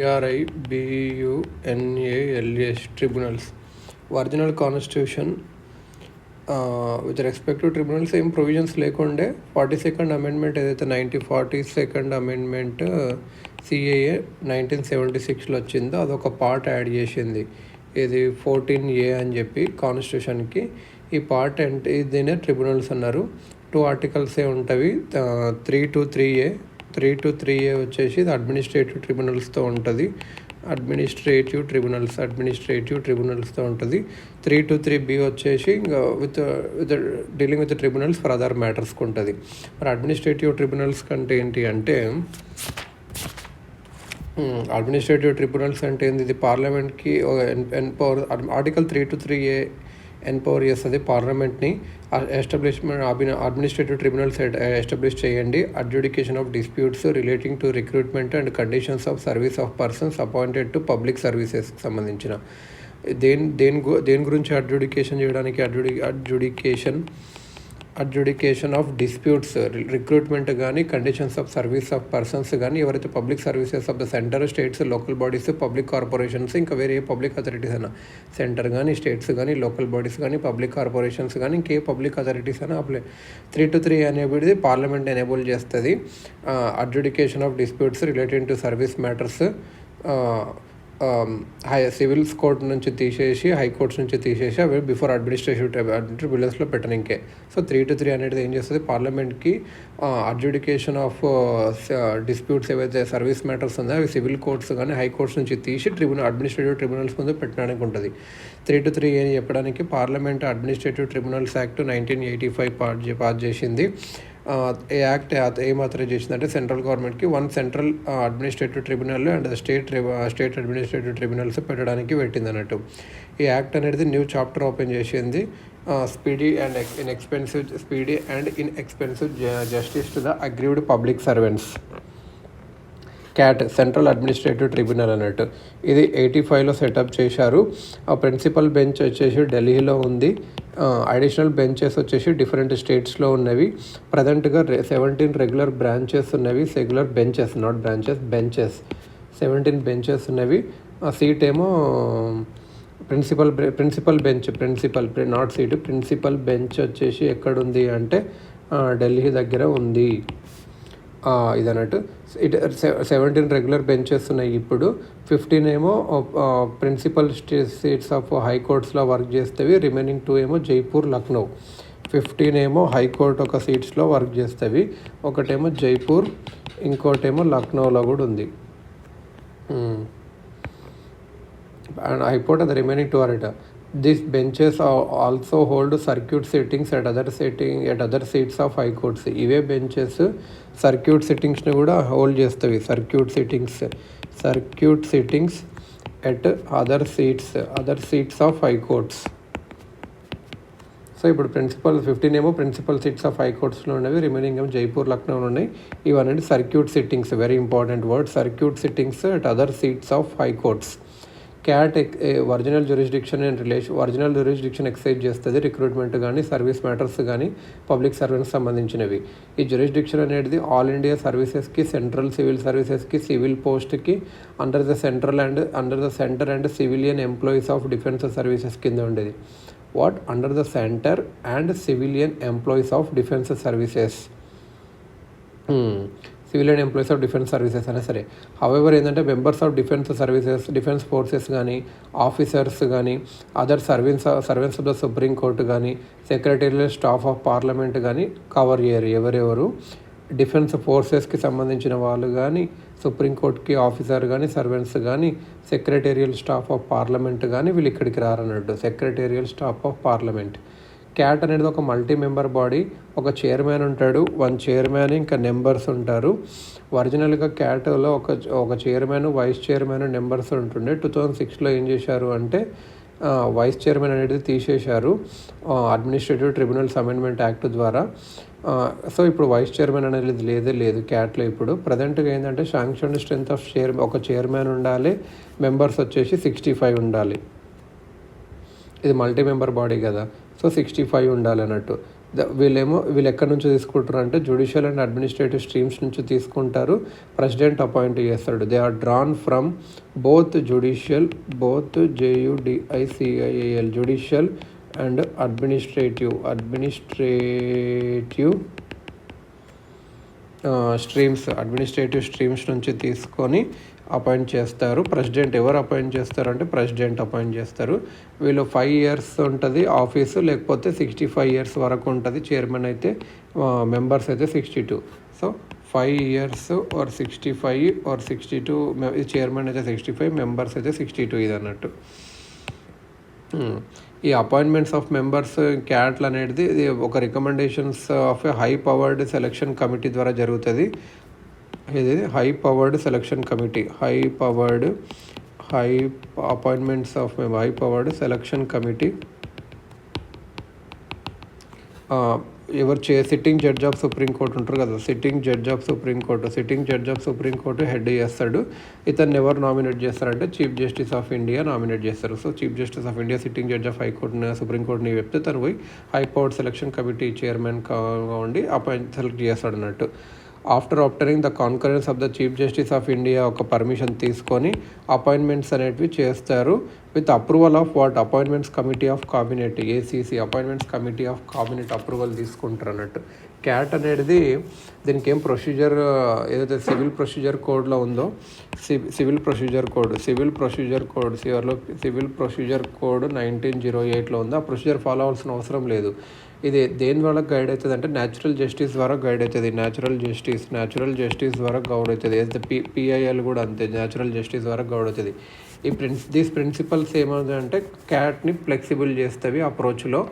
TRIBUNALS tribunals original constitution with respect to tribunals ఏం provisions లేకుండే 42nd amendment ఏదైతే 42nd amendment CAA 1976లో వచ్చిందో అదొక పార్ట్ యాడ్ చేసింది. ఇది 14A అని చెప్పి కాన్స్టిట్యూషన్కి ఈ పార్ట్ అంటే దీనే ట్రిబ్యునల్స్ అన్నారు. 2 ఆర్టికల్సే ఉంటుంది. 3 to 3A వచ్చేసి ఇది అడ్మినిస్ట్రేటివ్ ట్రిబ్యునల్స్తో ఉంటుంది. అడ్మినిస్ట్రేటివ్ ట్రిబ్యునల్స్తో ఉంటుంది. 3 to 3B వచ్చేసి ఇంకా with dealing with tribunals for other మ్యాటర్స్కి ఉంటుంది. మరి అడ్మినిస్ట్రేటివ్ ట్రిబ్యునల్స్ కంటే ఏంటి అంటే అడ్మినిస్ట్రేటివ్ ట్రిబ్యునల్స్ అంటే ఏంది, ఇది పార్లమెంట్కి ఎన్పవర్ ఆర్టికల్ 3 to 3A ఎన్పవర్ చేస్తుంది పార్లమెంట్ని. అడ్మినిస్ట్రేటివ్ ట్రిబ్యునల్స్ ఎస్టాబ్లిష్ చేయండి. Adjudication of disputes relating to recruitment and conditions of service of persons appointed to public సర్వీసెస్కి సంబంధించిన దేని గురించి అడ్జుడికేషన్ చేయడానికి అడ్జుడికేషన్ ఆఫ్ డిస్ప్యూట్స్ రిక్రూట్మెంట్ కానీ conditions of service of persons కానీ ఎవరైతే public services of the centre, states, local bodies, public corporations, ఇంకా వేరే పబ్లిక్ అథారిటీస్ అయినా సెంటర్ కానీ స్టేట్స్ కానీ లోకల్ బాడీస్ కానీ పబ్లిక్ కార్పొరేషన్స్ కానీ ఇంకే పబ్లిక్ అథారిటీస్ అయినా 3 to 3 అనేది పార్లమెంట్ ఎనేబుల్ చేస్తుంది. Adjudication of disputes related to service matters civils court నుంచి తీసేసి హైకోర్ట్స్ నుంచి తీసేసి అవి బిఫోర్ అడ్మినిస్ట్రేటివ్ ట్రిబ్యునల్స్లో పెట్టడానికే. సో 3 to 3 అనేది ఏం చేస్తుంది, పార్లమెంట్కి అడ్జుడికేషన్ ఆఫ్ డిస్ప్యూట్స్ ఏవైతే సర్వీస్ మ్యాటర్స్ ఉన్నాయో అవి సివిల్ కోర్ట్స్ కానీ హైకోర్ట్స్ నుంచి తీసి అడ్మినిస్ట్రేటివ్ ట్రిబ్యునల్స్ ముందు పెట్టడానికి ఉంటుంది. 3 to 3 అని చెప్పడానికి parliament administrative tribunals act 1985 pass చేసింది. ఈ యాక్ట్ ఏం ఆథరైజ్ చేసిందంటే సెంట్రల్ గవర్నమెంట్కి 1 central administrative tribunal and state administrative tribunals పెట్టడానికి పెట్టింది అన్నట్టు. ఈ యాక్ట్ అనేది న్యూ చాప్టర్ ఓపెన్ చేసింది. Speedy and inexpensive justice to the aggrieved public servants. Cat central administrative tribunal అన్నట్టు. ఇది 85లో సెటప్ చేశారు. ఆ ప్రిన్సిపల్ బెంచ్ వచ్చేసి ఢిల్లీలో ఉంది. అడిషనల్ బెంచెస్ వచ్చేసి డిఫరెంట్ స్టేట్స్లో ఉన్నవి. ప్రజెంట్గా 17 రెగ్యులర్ బ్రాంచెస్ ఉన్నవి. Regular benches, not branches, benches 17 benches ఉన్నవి. సీట్ ఏమో principal bench not seat. Principal bench వచ్చేసి ఎక్కడుంది అంటే ఢిల్లీ దగ్గర ఉంది. ఇదన్నట్టు 17 రెగ్యులర్ బెంచెస్ ఉన్నాయి. ఇప్పుడు 15 ఏమో ప్రిన్సిపల్ సీట్స్ ఆఫ్ హైకోర్ట్స్లో వర్క్ చేస్తేవి. రిమైనింగ్ 2 ఏమో జైపూర్, లక్నో. 15 ఏమో హైకోర్టు ఒక సీట్స్లో వర్క్ చేస్తేవి. ఒకటేమో జైపూర్, ఇంకోటేమో లక్నోలో కూడా ఉంది. అండ్ హైకోర్ట్ అది remaining 2 అరట. These benches also hold circuit sittings at other seats of high courts. ఇవే బెంచెస్ సర్క్యూట్ సిట్టింగ్స్ని కూడా హోల్డ్ చేస్తాయి. Circuit sittings at other seats of high courts. So ఇప్పుడు 15 ఏమో ప్రిన్సిపల్ సీట్స్ ఆఫ్ హై కోర్ట్స్లో ఉన్నవి. Remaining ఏమో జైపూర్, లక్నోలో ఉన్నాయి. ఇవన్నీ circuit sittings, very important word, circuit sittings at other seats of high courts. CAT original jurisdiction exercise చేస్తుంది. Recruitment కానీ సర్వీస్ మ్యాటర్స్ కానీ పబ్లిక్ సర్వెంట్స్ సంబంధించినవి. ఈ జ్యూరిస్డిక్షన్ అనేది ఆల్ ఇండియా సర్వీసెస్కి, సెంట్రల్ సివిల్ సర్వీసెస్కి, సివిల్ పోస్ట్కి, under the centre and civilian employees of defence services కింద ఉండేది. Under the centre and civilian employees of defence services, civilian employees of defence services అయినా సరే. హవెవర్ ఏంటంటే మెంబర్స్ ఆఫ్ డిఫెన్స్ ఫోర్సెస్ కానీ, officers కానీ, other servants of the supreme court కానీ, secretarial staff of parliament కానీ cover చేయరు. ఎవరెవరు defence ఫోర్సెస్కి సంబంధించిన వాళ్ళు కానీ, సుప్రీంకోర్టుకి ఆఫీసర్ కానీ, సర్వెంట్స్ కానీ, సెక్రటేరియల్ స్టాఫ్ ఆఫ్ పార్లమెంట్ కానీ వీళ్ళు ఇక్కడికి రారన్నట్టు. Secretarial staff of parliament. CAT అనేది ఒక మల్టీ మెంబర్ బాడీ. ఒక చైర్మన్ ఉంటాడు, 1 చైర్మన్, ఇంకా నెంబర్స్ ఉంటారు. ఒరిజినల్గా క్యాట్లో ఒక చైర్మన్, వైస్ చైర్మన్, నెంబర్స్ ఉంటుండే. 2006లో ఏం చేశారు అంటే వైస్ చైర్మన్ అనేది తీసేశారు అడ్మినిస్ట్రేటివ్ ట్రిబ్యునల్స్ అమెండ్మెంట్ యాక్ట్ ద్వారా. సో ఇప్పుడు వైస్ చైర్మన్ అనేది లేదు క్యాట్లో. ఇప్పుడు ప్రజెంట్గా ఏంటంటే శాంక్షన్ స్ట్రెంత్ ఆఫ్ ఒక చైర్మన్ ఉండాలి, మెంబర్స్ వచ్చేసి 65 ఉండాలి. ఇది మల్టీ మెంబర్ బాడీ కదా, సో 65 ఉండాలి అన్నట్టు. వీళ్ళు ఎక్కడి నుంచి తీసుకుంటారు అంటే జ్యుడిషియల్ అండ్ అడ్మినిస్ట్రేటివ్ స్ట్రీమ్స్ నుంచి తీసుకుంటారు. ప్రెసిడెంట్ అపాయింట్ చేస్తాడు. They are drawn from both JUDICIAL judicial and administrative streams నుంచి తీసుకొని అపాయింట్ చేస్తారు. ఎవరు అపాయింట్ చేస్తారు అంటే ప్రెసిడెంట్ అపాయింట్ చేస్తారు. వీళ్ళు 5 years ఉంటుంది ఆఫీసు, లేకపోతే 65 years వరకు ఉంటుంది. చైర్మన్ అయితే, మెంబర్స్ అయితే 62. So 5 years or 65 or 62. Chairman అయితే 65, మెంబర్స్ అయితే 62 ఇది అన్నట్టు. ఈ అపాయింట్మెంట్స్ ఆఫ్ మెంబర్స్ క్యాట్లు అనేది ఇది ఒక recommendations of a high powered selection committee ద్వారా జరుగుతుంది. ఇది high powered selection committee. Sitting judge of supreme court ఉంటారు కదా, sitting judge of supreme court head చేస్తాడు. ఇతన్ని ఎవరు నామినేట్ చేస్తారంటే chief justice of India nominate చేస్తారు. So chief justice of India sitting judge of హైకోర్టుని సుప్రీంకోర్టుని చెప్తే తను పోయి హై పవర్డ్ సెలక్షన్ కమిటీ చైర్మన్గా ఉండి సెలెక్ట్ చేస్తాడు అన్నట్టు. ఆఫ్టర్ ఆప్టరింగ్ the concurrence of the chief justice of India ఒక పర్మిషన్ తీసుకొని అపాయింట్మెంట్స్ అనేటివి చేస్తారు. With approval of appointments committee of cabinet, ACC appointments committee of cabinet approval తీసుకుంటారు అన్నట్టు. క్యాట్ అనేది దీనికి ఏం ప్రొసీజర్ ఏదైతే సివిల్ ప్రొసీజర్ కోడ్లో ఉందో, సివిల్ ప్రొసీజర్ కోడ్ 1908లో ఉంది. ఆ ప్రొసీజర్ ఫాలో అవ్వాల్సిన అవసరం లేదు. ఇది దేని ద్వారా గైడ్ అవుతుంది అంటే న్యాచురల్ జస్టిస్ ద్వారా గైడ్ అవుతుంది. న్యాచురల్ జస్టిస్ ద్వారా గౌడ్ అవుతుంది. అయితే PIL కూడా అంతే, న్యాచురల్ జస్టిస్ ద్వారా గౌడ్ అవుతుంది. దీస్ ప్రిన్సిపల్స్ ఏమవుతాయంటే క్యాట్ని ఫ్లెక్సిబుల్ చేస్తవి. అప్రోచ్లో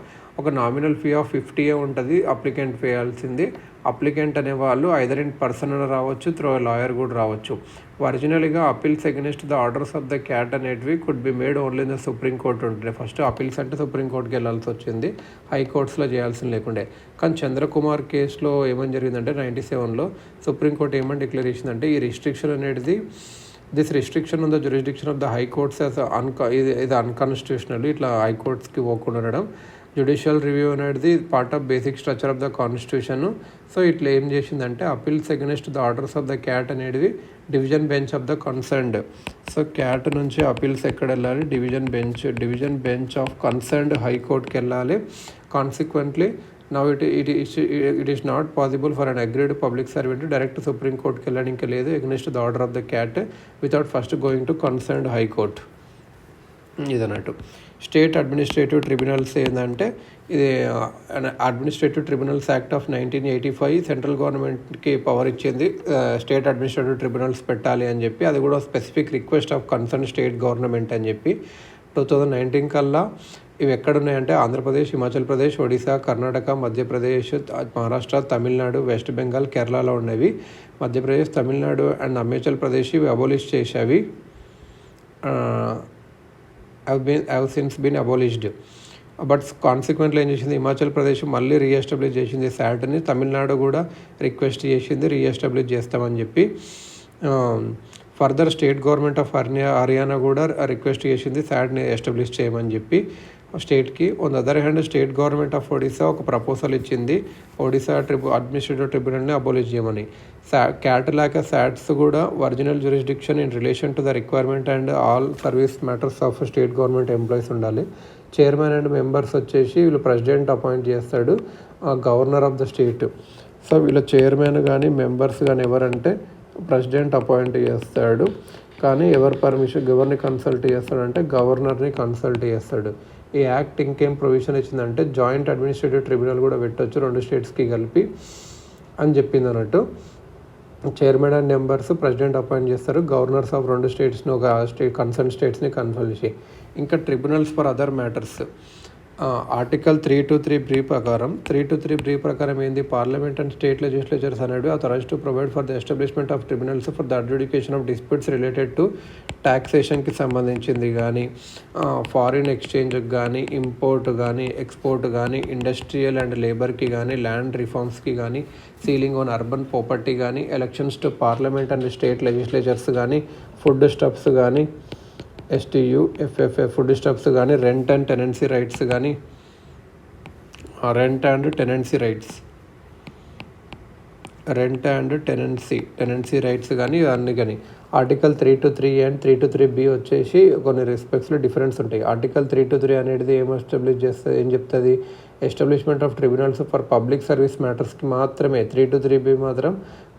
ఒక నామినల్ ఫీ ఆఫ్ 50 ఉంటుంది అప్లికెంట్ వేయాల్సింది. అప్లికెంట్ అనేవాళ్ళు ఐదర్ ఇన్ పర్సన్ రావచ్చు, త్రూ లాయర్ కూడా రావచ్చు. ఒరిజినల్గా appeals against the orders of the CAT అనేటివి could be made only in the supreme court ఉంటుండే. ఫస్ట్ అపీల్స్ అంటే సుప్రీంకోర్టుకి వెళ్ళాల్సి వచ్చింది, హైకోర్ట్స్లో చేయాల్సిన లేకుండే. కానీ చంద్రకుమార్ కేసులో ఏమని జరిగిందంటే 97లో సుప్రీంకోర్టు ఏమని డిక్లేర్ చేసిందంటే ఈ రిస్ట్రిక్షన్ అనేది this restriction on the jurisdiction of the high courts ఇది అన్కాన్స్టిట్యూషనల్. ఇట్లా హైకోర్ట్స్కి పోకుండా ఉండడం. జ్యుడిషియల్ రివ్యూ అనేది part of basic structure of the constitution. So ఇట్లా ఏం చేసిందంటే appeals against the orders of the CAT అనేటివి division bench of the concerned. So CAT నుంచి అపీల్స్ ఎక్కడ వెళ్ళాలి? డివిజన్ బెంచ్ ఆఫ్ కన్సర్న్డ్ హైకోర్టుకి వెళ్ళాలి. Consequently now it is not possible for an aggrieved public servant direct సుప్రీంకోర్టుకి వెళ్ళడానికి లేదు against the order of the CAT without first going to concerned high court ఇదన్నట్టు. State administrative tribunals ఏంటంటే ఇది administrative tribunals act of 1985 central గవర్నమెంట్కి power ఇచ్చింది state administrative tribunals పెట్టాలి అని చెప్పి. అది కూడా specific request of concern state government అని చెప్పి. 2019 కల్లా ఇవి ఎక్కడున్నాయంటే ఆంధ్రప్రదేశ్, హిమాచల్ ప్రదేశ్, ఒడిశా, కర్ణాటక, మధ్యప్రదేశ్, మహారాష్ట్ర, తమిళనాడు, వెస్ట్ బెంగాల్, కేరళలో ఉన్నవి. మధ్యప్రదేశ్, తమిళనాడు అండ్ హిమాచల్ ప్రదేశ్ ఇవి అబోలిష్ చేసేవి. have since been abolished. But consequently ఏం చేసింది, హిమాచల్ ప్రదేశ్ మళ్ళీ రీఎస్టాబ్లిష్ చేసింది శాట్ని. తమిళనాడు కూడా రిక్వెస్ట్ చేసింది రీఎస్టాబ్లిష్ చేస్తామని చెప్పి. Further state government of Haryana కూడా రిక్వెస్ట్ చేసింది శాట్ని ఎస్టాబ్లిష్ చేయమని చెప్పి స్టేట్కి. On the other hand state government of Odisha ఒక ప్రపోజల్ ఇచ్చింది ఒడిశా అడ్మినిస్ట్రేటివ్ ట్రిబ్యునల్ని అబోలిష్ చేయమని. క్యాట్ లాక శాట్స్ కూడా original jurisdiction in relation to the requirement and all service matters of state government employees ఉండాలి. చైర్మన్ అండ్ మెంబర్స్ వచ్చేసి వీళ్ళు ప్రెసిడెంట్ అపాయింట్ చేస్తాడు, governor of the state. So వీళ్ళ chairman కానీ మెంబర్స్ కానీ ఎవరంటే ప్రెసిడెంట్ అపాయింట్ చేస్తాడు. కానీ ఎవరిని కన్సల్ట్ చేస్తాడంటే గవర్నర్ని కన్సల్ట్ చేస్తాడు. ఈ యాక్ట్ ఇంకేం ప్రొవిజన్ ఇచ్చిందంటే జాయింట్ అడ్మినిస్ట్రేటివ్ ట్రిబ్యునల్ కూడా పెట్టవచ్చు 2 స్టేట్స్కి కలిపి అని చెప్పింది అన్నట్టు. Chairman and members president appoint చేస్తారు. గవర్నర్స్ ఆఫ్ 2 స్టేట్స్ని ఒక కన్సర్న్ స్టేట్స్ని కన్సల్ట్ చేసి. ఇంకా tribunals for other matters article 323 ప్రకారం ఏంది, పార్లమెంట్ అండ్ స్టేట్ లెజిస్లేచర్స్ అనేవి authorised to provide for the establishment of tribunals for the adjudication of disputes related to ట్యాక్సేషన్కి సంబంధించింది కానీ, ఫారిన్ ఎక్స్చేంజ్కి కానీ, ఇంపోర్ట్ కానీ, ఎక్స్పోర్ట్ కానీ, ఇండస్ట్రియల్ అండ్ లేబర్కి కానీ, ల్యాండ్ రిఫార్మ్స్కి కానీ, సీలింగ్ ఆన్ అర్బన్ ప్రాపర్టీ కానీ, elections to parliament and state legislatures కానీ, ఫుడ్ స్టఫ్స్ కానీ, STU, FFA ఫుడ్ స్టఫ్స్ కానీ, రెంట్ అండ్ టెనెన్సీ రైట్స్ కానీ, rent and tenancy rights, rent and tenancy rights కానీ అన్నీ కానీ ఆర్టికల్ 3 అండ్ 3 వచ్చేసి కొన్ని రెస్పెక్ట్స్లో డిఫరెన్స్ ఉంటాయి. ఆర్టికల్ 3 అనేది ఏం ఎస్టాబ్లిష్ చేస్తుంది, ఏం చెప్తుంది, establishment of tribunals for public service మ్యాటర్స్కి మాత్రమే. 3 మాత్రం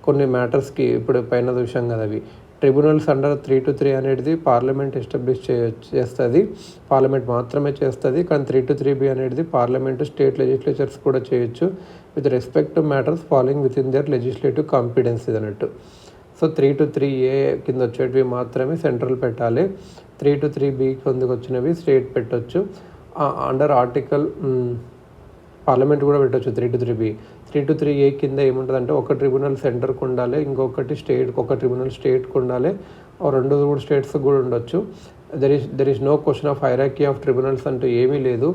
కొన్ని మ్యాటర్స్కి ఇప్పుడు పైన చూసాం కదా అవి. ట్రిబ్యునల్స్ అండర్ 3 అనేది పార్లమెంట్ ఎస్టాబ్లిష్ చేస్తుంది, పార్లమెంట్ మాత్రమే చేస్తుంది. కానీ 3 అనేది పార్లమెంటు, స్టేట్ లెజిస్లేచర్స్ కూడా చేయొచ్చు with respect to matters following with in their legislative competence అన్నట్టు. సో 3 కింద వచ్చేటివి మాత్రమే సెంట్రల్ పెట్టాలి. 3 కిందకు వచ్చినవి స్టేట్ పెట్టొచ్చు. అండర్ ఆర్టికల్ పార్లమెంట్ కూడా పెట్టవచ్చు. 3 కింద ఏముంటుందంటే ఒక ట్రిబ్యునల్ సెంటర్కి ఉండాలి, ఇంకొకటి ఒక ట్రిబ్యునల్ స్టేట్కి ఉండాలి, రెండు కూడా స్టేట్స్కి కూడా ఉండొచ్చు. There is no question of hierarchy of tribunals అంటూ ఏమీ లేదు.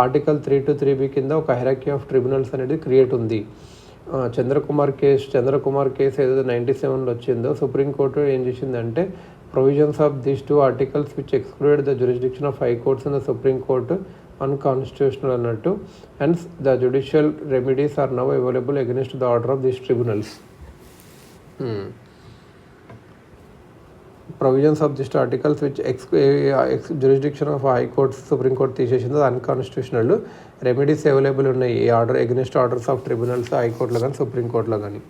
ఆర్టికల్ 3 కింద ఒక హైరార్కీ ఆఫ్ ట్రిబ్యునల్స్ అనేది క్రియేట్ ఉంది. చంద్రకుమార్ కేసు ఏదైతే 97లో వచ్చిందో సుప్రీంకోర్టు ఏం చేసిందంటే provisions of these 2 articles which excluded the jurisdiction of high courts in the supreme court unconstitutional అన్నట్టు. Hence the judicial remedies are now available against the order of these tribunals. Provisions of this articles which jurisdiction of high courts supreme court తీసేసింది, unconstitutional. Remedies available ఉన్నాయి ఈ order against orders of tribunals హైకోర్టులో కానీ supreme కోర్టులో కానీ.